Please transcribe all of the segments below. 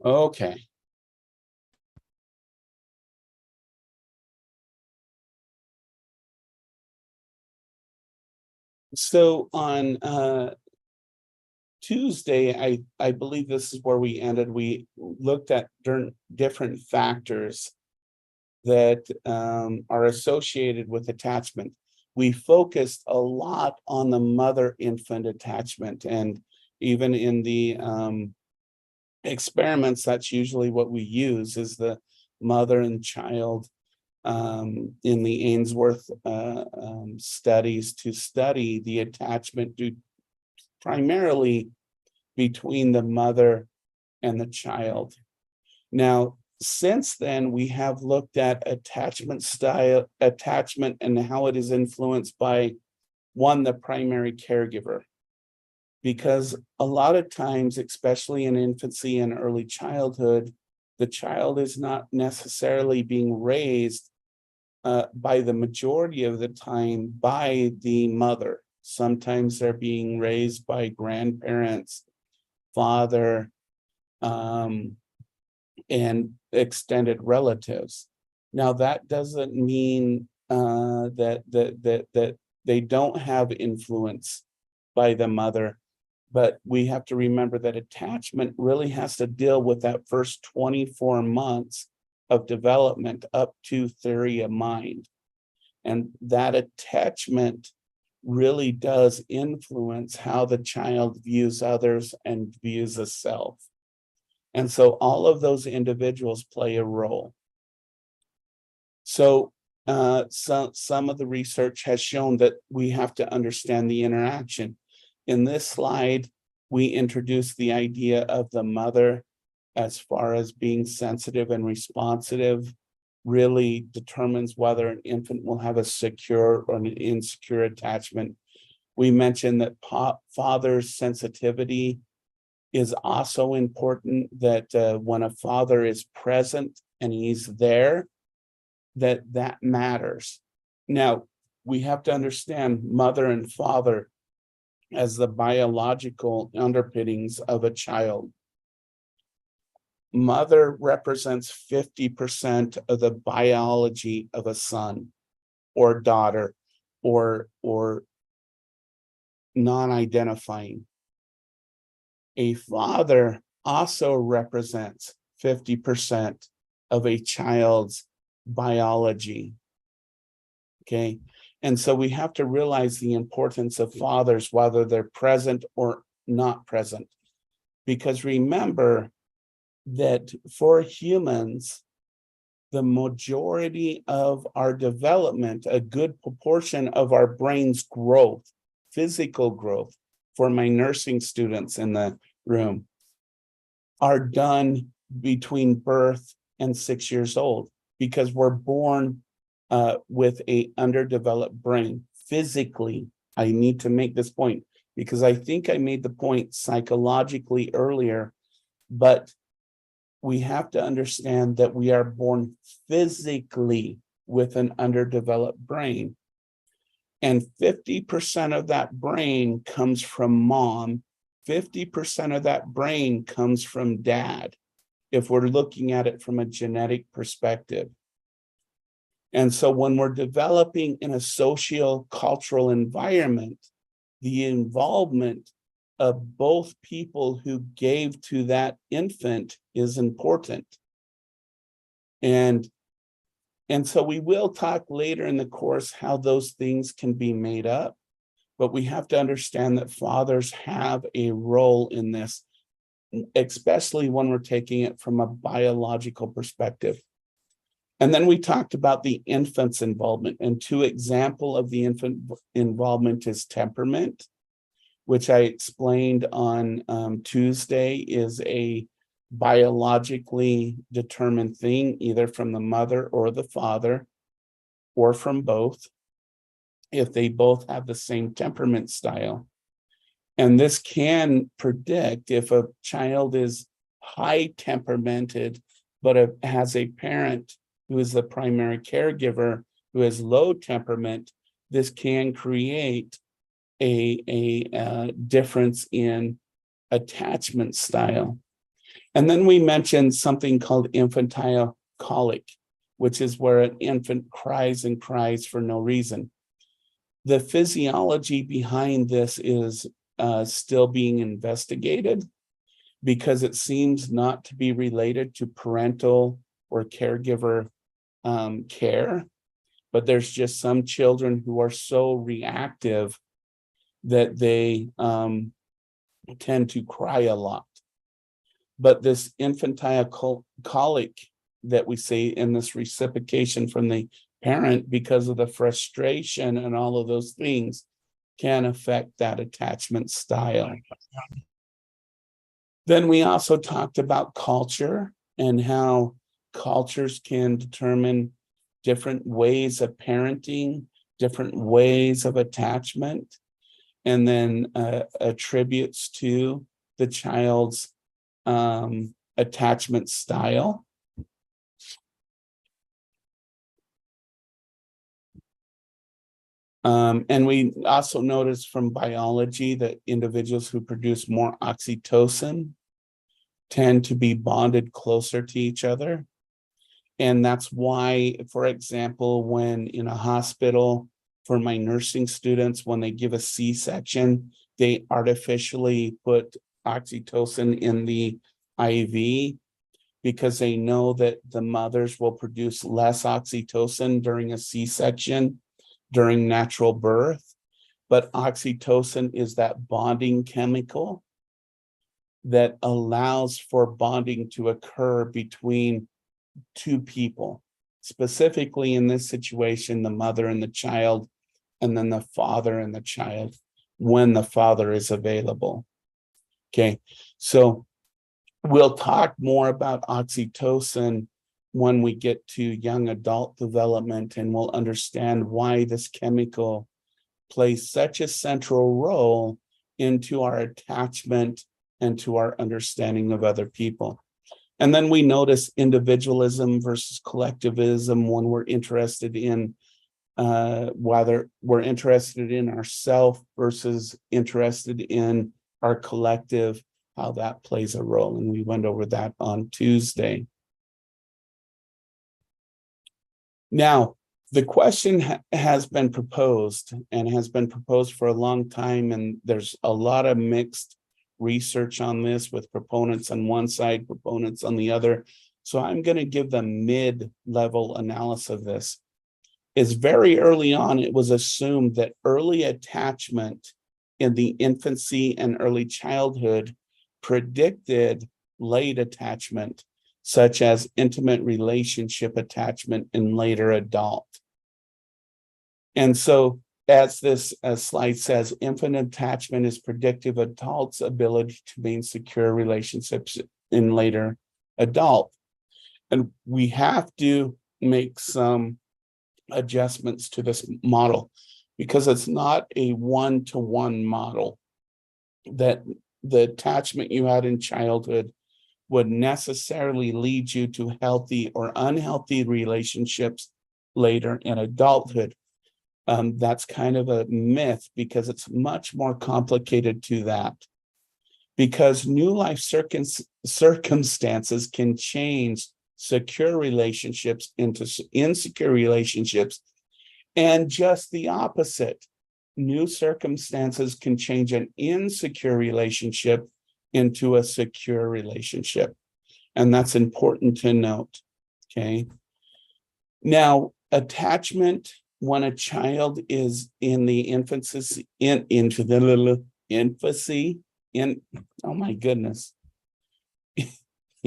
Okay. So on Tuesday, I believe this is where we ended. We looked at different factors that are associated with attachment. We focused a lot on the mother-infant attachment, and even in the experiments, that's usually what we use is the mother and child in the Ainsworth studies to study the attachment primarily between the mother and the child. Now, since then, we have looked at attachment and how it is influenced by the primary caregiver. Because a lot of times, especially in infancy and early childhood, the child is not necessarily being raised by the majority of the time by the mother. Sometimes they're being raised by grandparents, father, and extended relatives. Now, that doesn't mean that they don't have influence by the mother, but we have to remember that attachment really has to deal with that first 24 months of development up to theory of mind. And that attachment really does influence how the child views others and views a self. And so all of those individuals play a role. So some of the research has shown that we have to understand the interaction. In this slide, we introduce the idea of the mother as far as being sensitive and responsive, really determines whether an infant will have a secure or an insecure attachment. We mentioned that father's sensitivity is also important, that when a father is present and he's there, that matters. Now, we have to understand mother and father as the biological underpinnings of a child. Mother represents 50% of the biology of a son or daughter or non-identifying. A father also represents 50% of a child's biology. Okay. And so we have to realize the importance of fathers, whether they're present or not present. Because remember that for humans, the majority of our development, a good proportion of our brain's growth, physical growth, for my nursing students in the room, are done between birth and 6 years old, because we're born with a underdeveloped brain physically. I need to make this point because I think I made the point psychologically earlier, but we have to understand that we are born physically with an underdeveloped brain. And 50% of that brain comes from mom, 50% of that brain comes from dad, if we're looking at it from a genetic perspective. And so when we're developing in a socio-cultural environment, the involvement of both people who gave to that infant is important. And so we will talk later in the course how those things can be made up, but we have to understand that fathers have a role in this, especially when we're taking it from a biological perspective. And then we talked about the infant's involvement, and two examples of the infant involvement is temperament, which I explained on Tuesday is a biologically determined thing, either from the mother or the father, or from both, if they both have the same temperament style. And this can predict if a child is high temperamented, but has a parent who is the primary caregiver who has low temperament, this can create a difference in attachment style. And then we mentioned something called infantile colic, which is where an infant cries and cries for no reason. The physiology behind this is still being investigated because it seems not to be related to parental or caregiver care, but there's just some children who are so reactive that they tend to cry a lot. But this infantile colic that we see in this reciprocation from the parent because of the frustration and all of those things can affect that attachment style. Then we also talked about culture and how cultures can determine different ways of parenting, different ways of attachment, and then attributes to the child's attachment style. And we also noticed from biology that individuals who produce more oxytocin tend to be bonded closer to each other. And that's why, for example, when in a hospital for my nursing students, when they give a C-section, they artificially put oxytocin in the IV because they know that the mothers will produce less oxytocin during a C-section during natural birth. But oxytocin is that bonding chemical that allows for bonding to occur between two people, specifically in this situation, the mother and the child, and then the father and the child when the father is available. Okay, so we'll talk more about oxytocin when we get to young adult development, and we'll understand why this chemical plays such a central role into our attachment and to our understanding of other people. And then we notice individualism versus collectivism when we're interested in whether we're interested in ourself versus interested in our collective, how that plays a role. And we went over that on Tuesday. Now, the question has been proposed and has been proposed for a long time, and there's a lot of mixed research on this with proponents on one side, proponents on the other. So I'm going to give the mid-level analysis of this. Is very early on, it was assumed that early attachment in the infancy and early childhood predicted late attachment, such as intimate relationship attachment in later adult. And so, as this slide says, infant attachment is predictive of adults' ability to maintain secure relationships in later adult. And we have to make some adjustments to this model because it's not a one-to-one model that the attachment you had in childhood would necessarily lead you to healthy or unhealthy relationships later in adulthood. That's kind of a myth because it's much more complicated to that. Because new life circumstances can change secure relationships into insecure relationships, and just the opposite. New circumstances can change an insecure relationship into a secure relationship. And that's important to note, okay? Now, attachment, when a child is in the infancy, into the little infancy, oh my goodness,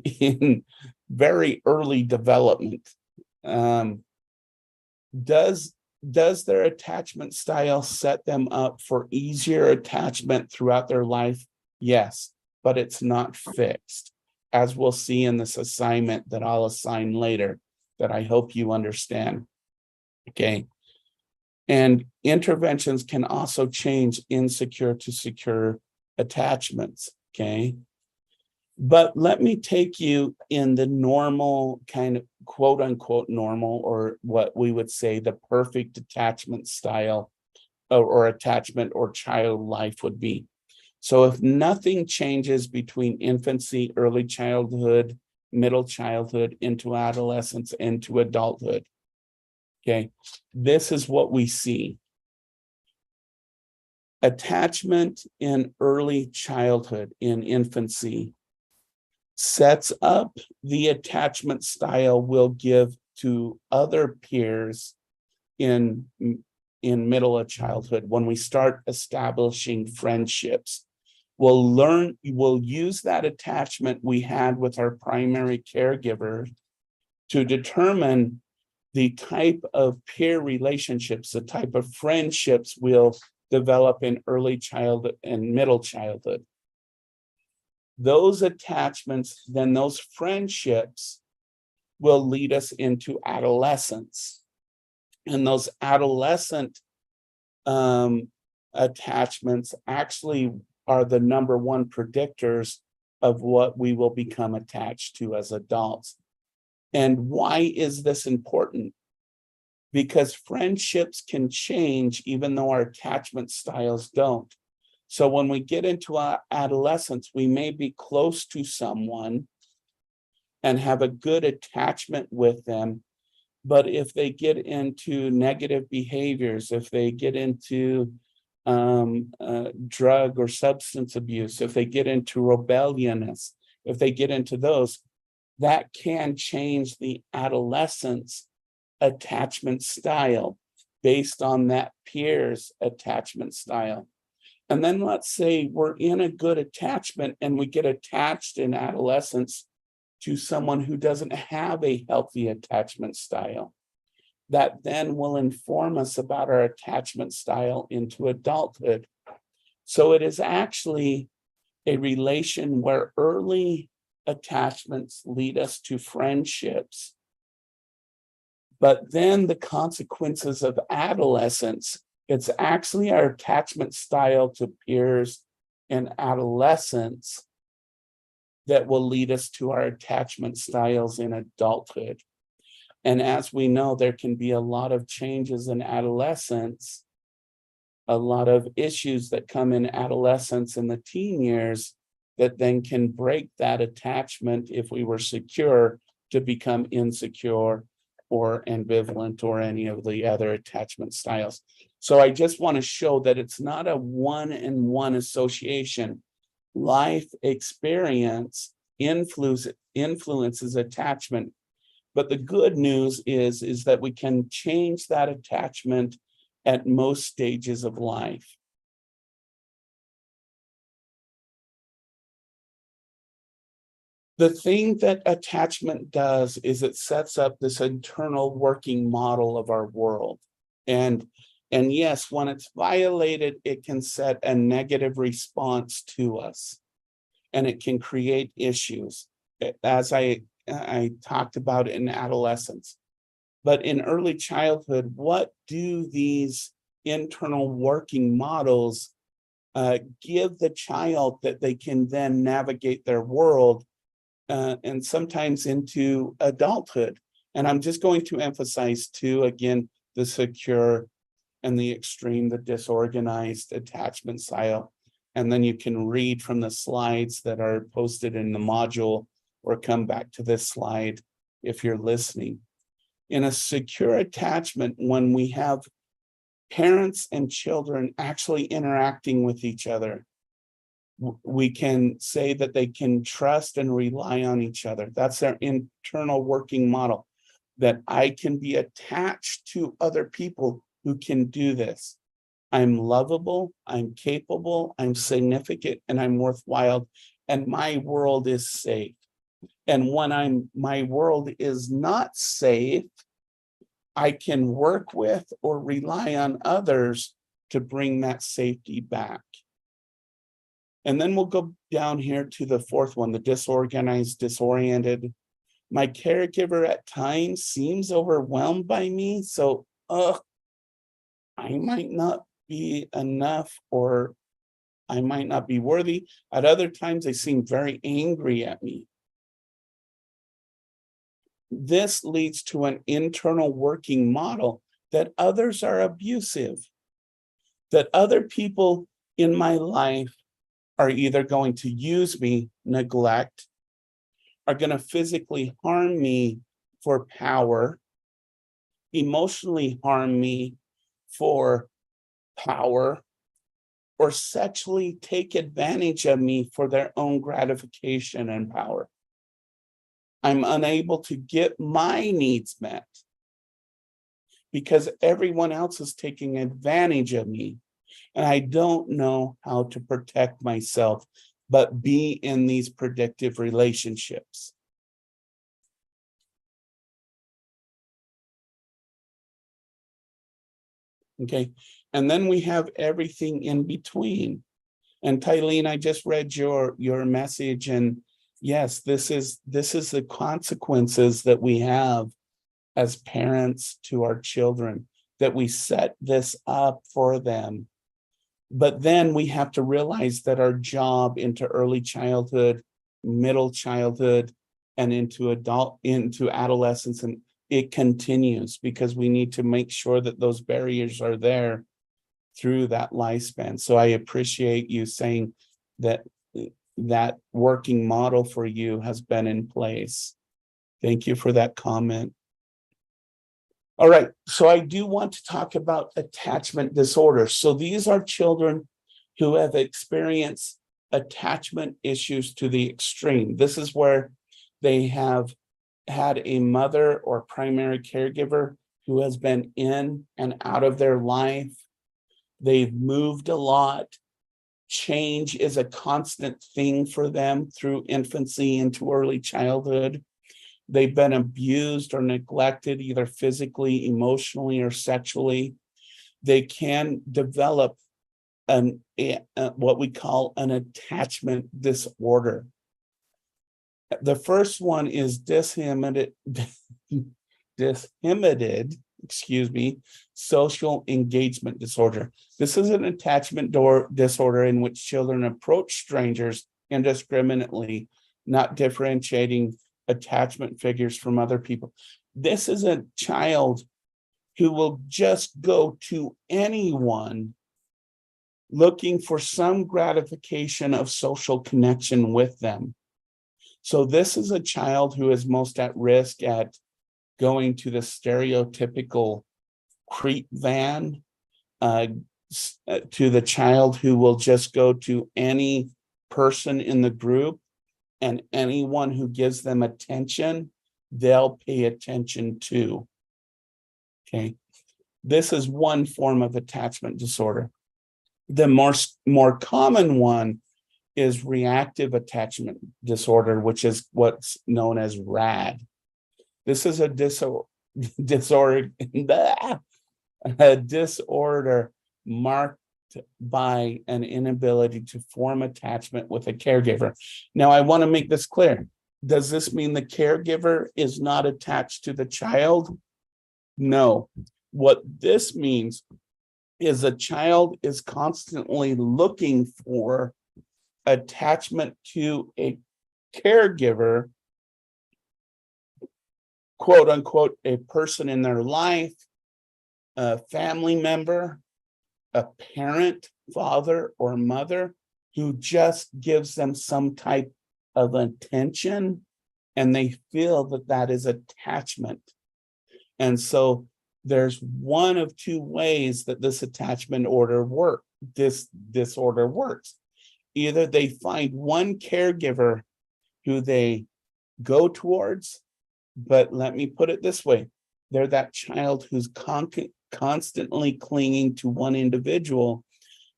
in very early development, does their attachment style set them up for easier attachment throughout their life? Yes, but it's not fixed, as we'll see in this assignment that I'll assign later, that I hope you understand. Okay. And interventions can also change insecure to secure attachments. Okay. But let me take you in the normal kind of quote unquote normal, or what we would say the perfect attachment style or attachment or child life would be. So if nothing changes between infancy, early childhood, middle childhood, into adolescence, into adulthood, okay, this is what we see. Attachment in early childhood, in infancy, sets up the attachment style we'll give to other peers in middle of childhood. When we start establishing friendships, we'll use that attachment we had with our primary caregiver to determine the type of peer relationships, the type of friendships we'll develop in early childhood and middle childhood. Those attachments, then those friendships will lead us into adolescence. And those adolescent attachments actually are the number one predictors of what we will become attached to as adults. And why is this important? Because friendships can change even though our attachment styles don't. So when we get into our adolescence, we may be close to someone and have a good attachment with them. But if they get into negative behaviors, if they get into drug or substance abuse, if they get into rebelliousness, if they get into those, that can change the adolescent's attachment style based on that peer's attachment style. And then let's say we're in a good attachment and we get attached in adolescence to someone who doesn't have a healthy attachment style. That then will inform us about our attachment style into adulthood. So it is actually a relation where early attachments lead us to friendships. But then the consequences of adolescence, it's actually our attachment style to peers in adolescence that will lead us to our attachment styles in adulthood. And as we know, there can be a lot of changes in adolescence, a lot of issues that come in adolescence and the teen years that then can break that attachment if we were secure to become insecure or ambivalent or any of the other attachment styles. So I just want to show that it's not a one-and-one association. Life experience influences attachment. But the good news is that we can change that attachment at most stages of life. The thing that attachment does is it sets up this internal working model of our world. And yes, when it's violated, it can set a negative response to us, and it can create issues, as I talked about in adolescence. But in early childhood, what do these internal working models give the child that they can then navigate their world and sometimes into adulthood? And I'm just going to emphasize two, again, the secure and the extreme, the disorganized attachment style. And then you can read from the slides that are posted in the module or come back to this slide if you're listening. In a secure attachment, when we have parents and children actually interacting with each other, we can say that they can trust and rely on each other. That's their internal working model, that I can be attached to other people who can do this. I'm lovable, I'm capable, I'm significant, and I'm worthwhile, and my world is safe. And when my world is not safe, I can work with or rely on others to bring that safety back. And then we'll go down here to the fourth one, the disorganized, disoriented. My caregiver at times seems overwhelmed by me, so I might not be enough, or I might not be worthy. At other times, they seem very angry at me. This leads to an internal working model that others are abusive, that other people in my life are either going to use me, neglect, are going to physically harm me for power, emotionally harm me for power, or sexually take advantage of me for their own gratification and power. I'm unable to get my needs met because everyone else is taking advantage of me. And I don't know how to protect myself, but be in these predictive relationships. Okay, and then we have everything in between. And Tylene, I just read your message, and yes, this is the consequences that we have as parents to our children, that we set this up for them. But then we have to realize that our job into early childhood, middle childhood, and into adolescence, and it continues, because we need to make sure that those barriers are there through that lifespan. So I appreciate you saying that that working model for you has been in place. Thank you for that comment. All right, so I do want to talk about attachment disorder. So these are children who have experienced attachment issues to the extreme. This is where they have had a mother or primary caregiver who has been in and out of their life. They've moved a lot. Change is a constant thing for them through infancy into early childhood. They've been abused or neglected, either physically, emotionally, or sexually. They can develop what we call an attachment disorder. The first one is dishemited, social engagement disorder. This is an attachment disorder in which children approach strangers indiscriminately, not differentiating attachment figures from other people. This is a child who will just go to anyone looking for some gratification of social connection with them. So this is a child who is most at risk at going to the stereotypical creep van, to the child who will just go to any person in the group, and anyone who gives them attention, they'll pay attention to. Okay, this is one form of attachment disorder. The more common one is reactive attachment disorder, which is what's known as RAD. This is a disorder marked by an inability to form attachment with a caregiver. Now, I want to make this clear. Does this mean the caregiver is not attached to the child? No. What this means is a child is constantly looking for attachment to a caregiver, quote unquote, a person in their life, a family member, a parent, father or mother, who just gives them some type of attention, and they feel that that is attachment. And so there's one of two ways that this disorder works. Either they find one caregiver who they go towards, but let me put it this way, they're that child who's constantly clinging to one individual,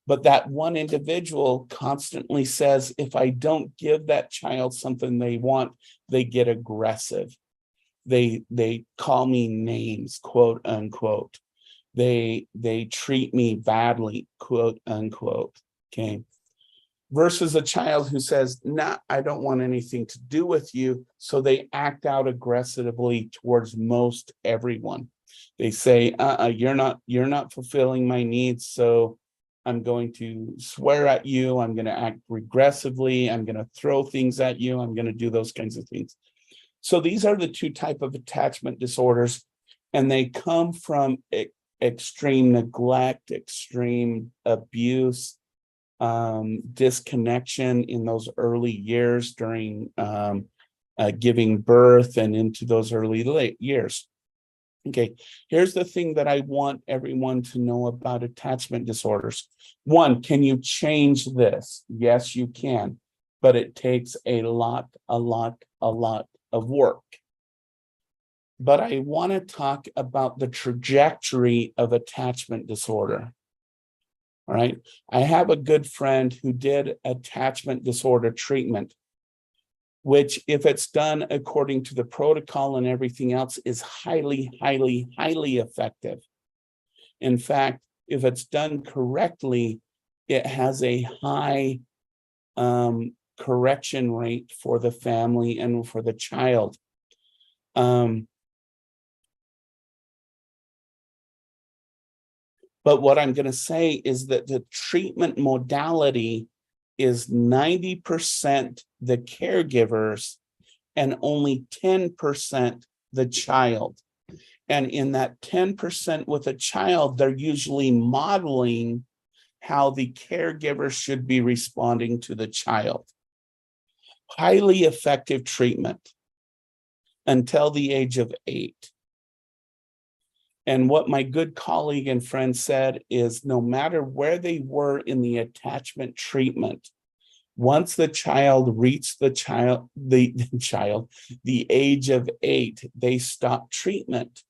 but that one individual constantly says, if I don't give that child something they want, they get aggressive. They call me names, quote unquote. They treat me badly, quote unquote. Okay. Versus a child who says, nah, I don't want anything to do with you. So they act out aggressively towards most everyone. They say, you're not fulfilling my needs, so I'm going to swear at you, I'm going to act regressively, I'm going to throw things at you, I'm going to do those kinds of things. So these are the two types of attachment disorders, and they come from extreme neglect, extreme abuse, disconnection in those early years during giving birth and into those early late years. Okay, here's the thing that I want everyone to know about attachment disorders. One, can you change this? Yes, you can, but it takes a lot of work. But I want to talk about the trajectory of attachment disorder. All right, I have a good friend who did attachment disorder treatment, which, if it's done according to the protocol and everything else, is highly effective. In fact, if it's done correctly, it has a high correction rate for the family and for the child. But what I'm going to say is that the treatment modality is 90% the caregivers and only 10% the child. And in that 10% with a child, they're usually modeling how the caregiver should be responding to the child. Highly effective treatment until the age of 8. And what my good colleague and friend said is, no matter where they were in the attachment treatment, once the child reached the age of 8, they stopped treatment.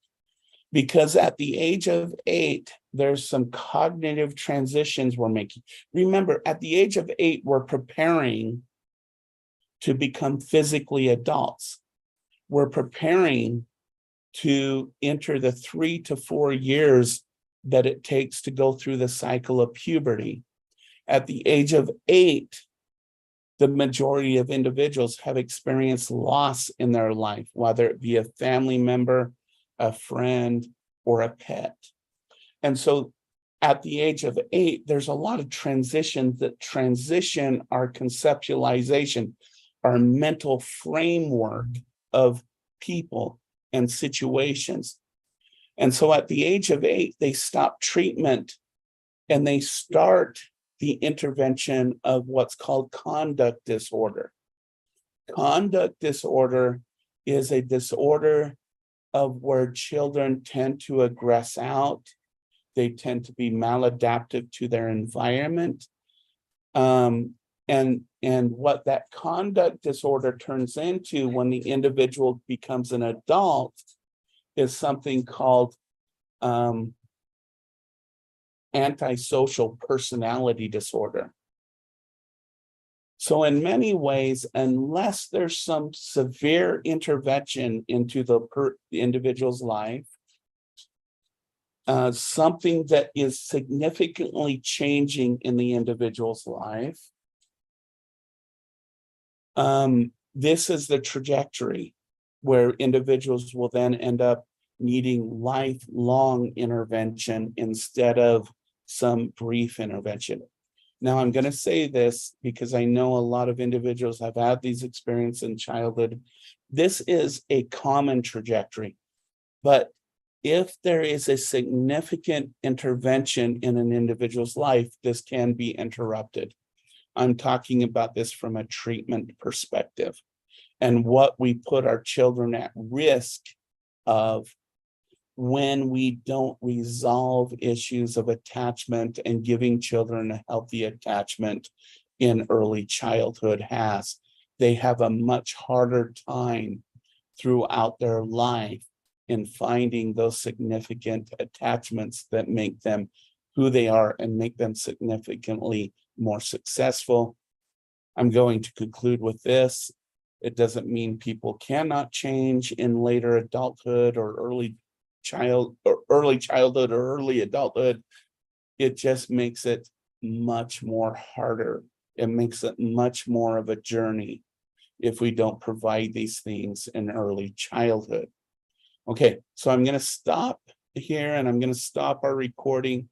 Because at the age of 8, there's some cognitive transitions we're making. Remember, at the age of 8, we're preparing to become physically adults. We're preparing to enter the 3 to 4 years that it takes to go through the cycle of puberty. At the age of 8, the majority of individuals have experienced loss in their life, whether it be a family member, a friend, or a pet. And so at the age of 8, there's a lot of transitions that transition our conceptualization, our mental framework of people and situations. And so at the age of 8, they stop treatment and they start the intervention of what's called conduct disorder. Conduct disorder is a disorder of where children tend to aggress out. They tend to be maladaptive to their environment. And what that conduct disorder turns into when the individual becomes an adult is something called antisocial personality disorder. So in many ways, unless there's some severe intervention into the individual's life, something that is significantly changing in the individual's life, this is the trajectory where individuals will then end up needing lifelong intervention instead of some brief intervention. Now, I'm going to say this because I know a lot of individuals have had these experiences in childhood. This is a common trajectory, but if there is a significant intervention in an individual's life, this can be interrupted. I'm talking about this from a treatment perspective and what we put our children at risk of when we don't resolve issues of attachment, and giving children a healthy attachment in early childhood has. They have a much harder time throughout their life in finding those significant attachments that make them who they are and make them significantly more successful. I'm going to conclude with this. It doesn't mean people cannot change in later adulthood or early childhood or early adulthood. It just makes it much more harder. It makes it much more of a journey if we don't provide these things in early childhood. Okay, so I'm going to stop here and I'm going to stop our recording.